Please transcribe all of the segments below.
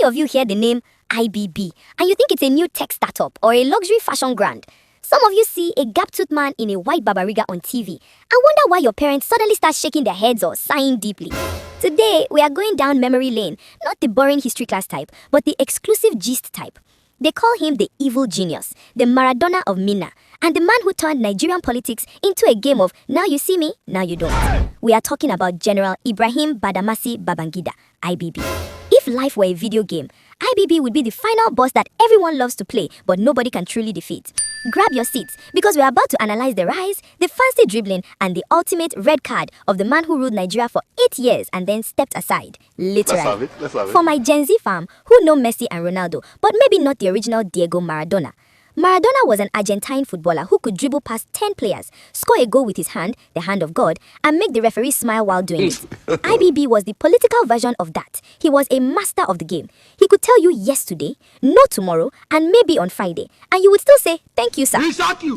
many of you hear the name IBB and you think it's a new tech startup or a luxury fashion brand? Some of you see a gap-toothed man in a white babariga on TV and wonder why your parents suddenly start shaking their heads or sighing deeply. Today, we are going down memory lane, not the boring history class type, but the exclusive gist type. They call him the evil genius, the Maradona of Minna, and the man who turned Nigerian politics into a game of now you see me, now you don't. We are talking about General Ibrahim Badamasi Babangida, IBB. If life were a video game, IBB would be the final boss that everyone loves to play, but nobody can truly defeat. Grab your seats, because we're about to analyze the rise, the fancy dribbling, and the ultimate red card of the man who ruled Nigeria for 8 years and then stepped aside, literally. Let's have it. For my Gen Z fam, who know Messi and Ronaldo, but maybe not the original Diego Maradona. Maradona was an Argentine footballer who could dribble past 10 players, score a goal with his hand, the hand of God, and make the referee smile while doing it. IBB was the political version of that. He was a master of the game. He could tell you yes today, no tomorrow, and maybe on Friday, and you would still say, thank you, sir.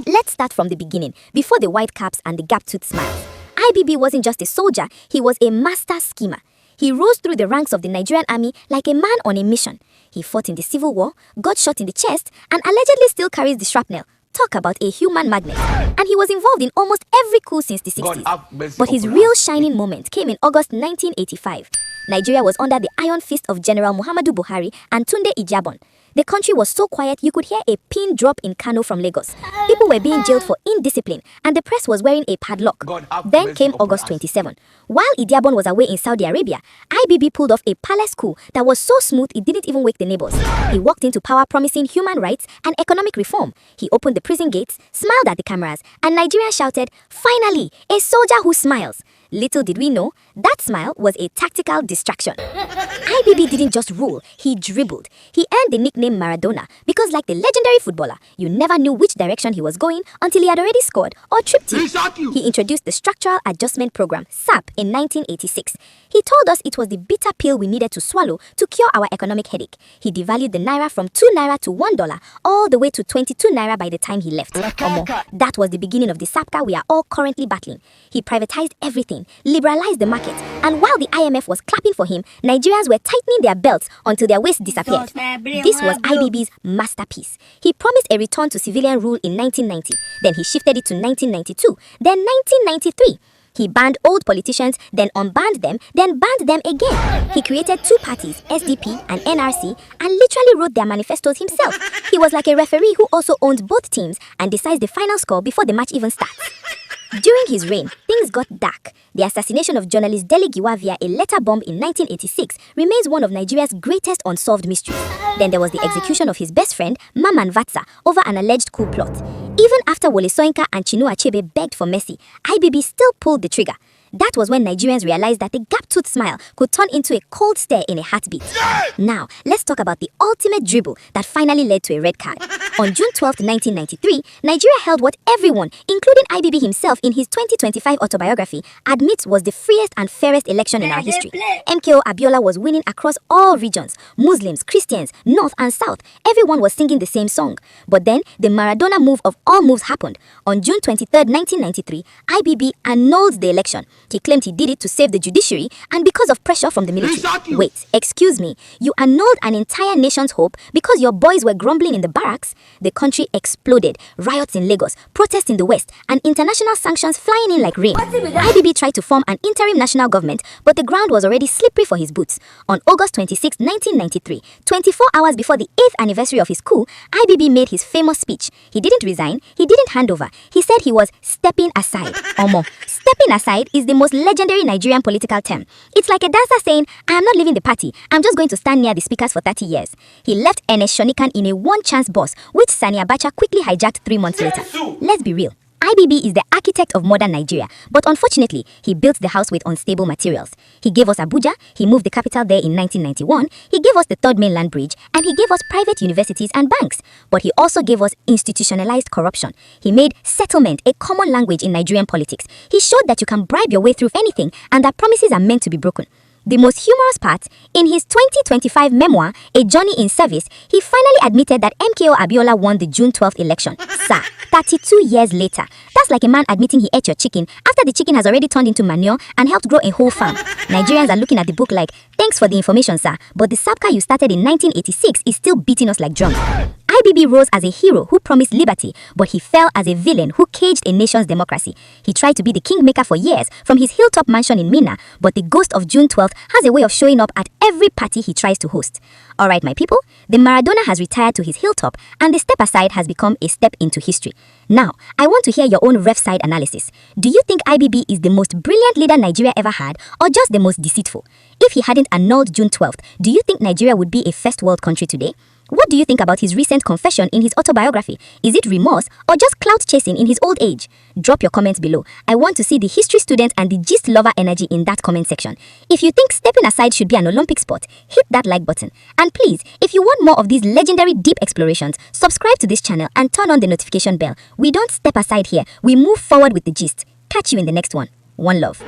Let's start from the beginning, before the white caps and the gap-toothed smiles. IBB wasn't just a soldier, he was a master schemer. He rose through the ranks of the Nigerian army like a man on a mission. He fought in the Civil War, got shot in the chest, and allegedly still carries the shrapnel. Talk about a human magnet. And he was involved in almost every coup since the 60s. But his real shining moment came in August 1985. Nigeria was under the iron fist of General Muhammadu Buhari and Tunde Ijabon. The country was so quiet you could hear a pin drop in Kano from Lagos. People were being jailed for indiscipline and the press was wearing a padlock. Then came August 27. While Ijabon was away in Saudi Arabia, IBB pulled off a palace coup that was so smooth it didn't even wake the neighbors. He walked into power promising human rights and economic reform. He opened the prison gates, smiled at the cameras, and Nigerians shouted, "Finally, a soldier who smiles." Little did we know, that smile was a tactical distraction. IBB didn't just rule, he dribbled. He earned the nickname Maradona because like the legendary footballer, you never knew which direction he was going until he had already scored or tripped you. He introduced the Structural Adjustment Program, SAP, in 1986. He told us it was the bitter pill we needed to swallow to cure our economic headache. He devalued the Naira from 2 Naira to $1, all the way to 22 Naira by the time he left. That was the beginning of the SAPCA we are all currently battling. He privatized everything, liberalized the market, and while the IMF was clapping for him, Nigerians were tightening their belts until their waists disappeared. This was IBB's masterpiece. He promised a return to civilian rule in 1990, then he shifted it to 1992, then 1993. He banned old politicians, then unbanned them, then banned them again. He created 2 parties, SDP and NRC, and literally wrote their manifestos himself. He was like a referee who also owned both teams and decides the final score before the match even starts. During his reign, things got dark. The assassination of journalist Dele Giwa via a letter bomb in 1986 remains one of Nigeria's greatest unsolved mysteries. Then there was the execution of his best friend, Maman Vatsa, over an alleged coup plot. Even after Wole Soyinka and Chinua Achebe begged for mercy, IBB still pulled the trigger. That was when Nigerians realized that the gap-toothed smile could turn into a cold stare in a heartbeat. Now, let's talk about the ultimate dribble that finally led to a red card. On June 12, 1993, Nigeria held what everyone, including IBB himself in his 2025 autobiography, admits was the freest and fairest election in our history. MKO Abiola was winning across all regions. Muslims, Christians, North and South, everyone was singing the same song. But then, the Maradona move of all moves happened. On June 23, 1993, IBB annulled the election. He claimed he did it to save the judiciary and because of pressure from the military. Wait, excuse me, you annulled an entire nation's hope because your boys were grumbling in the barracks? The country exploded, riots in Lagos, protests in the West, and international sanctions flying in like rain. IBB tried to form an interim national government, but the ground was already slippery for his boots. On August 26, 1993, 24 hours before the 8th anniversary of his coup, IBB made his famous speech. He didn't resign, he didn't hand over. He said he was stepping aside. Stepping aside is the most legendary Nigerian political term. It's like a dancer saying, I am not leaving the party, I'm just going to stand near the speakers for 30 years. He left Ernest Shonikan in a one-chance boss, which Sani Abacha quickly hijacked 3 months later. Let's be real. IBB is the architect of modern Nigeria, but unfortunately, he built the house with unstable materials. He gave us Abuja, he moved the capital there in 1991, he gave us the Third Mainland Bridge, and he gave us private universities and banks. But he also gave us institutionalized corruption. He made settlement a common language in Nigerian politics. He showed that you can bribe your way through anything and that promises are meant to be broken. The most humorous part, in his 2025 memoir, A Journey in Service, he finally admitted that MKO Abiola won the June 12th election. Sir, 32 years later. That's like a man admitting he ate your chicken after the chicken has already turned into manure and helped grow a whole farm. Nigerians are looking at the book like, thanks for the information, sir, but the sapka you started in 1986 is still beating us like drums. IBB rose as a hero who promised liberty, but he fell as a villain who caged a nation's democracy. He tried to be the kingmaker for years from his hilltop mansion in Minna, but the ghost of June 12th has a way of showing up at every party he tries to host. Alright, my people, the Maradona has retired to his hilltop, and the step aside has become a step into history. Now, I want to hear your own ref side analysis. Do you think IBB is the most brilliant leader Nigeria ever had, or just the most deceitful? If he hadn't annulled June 12th, do you think Nigeria would be a first world country today? What do you think about his recent confession in his autobiography? Is it remorse or just clout chasing in his old age? Drop your comments below. I want to see the history student and the gist lover energy in that comment section. If you think stepping aside should be an Olympic sport, hit that like button. And please, if you want more of these legendary deep explorations, subscribe to this channel and turn on the notification bell. We don't step aside here, we move forward with the gist. Catch you in the next one. One love.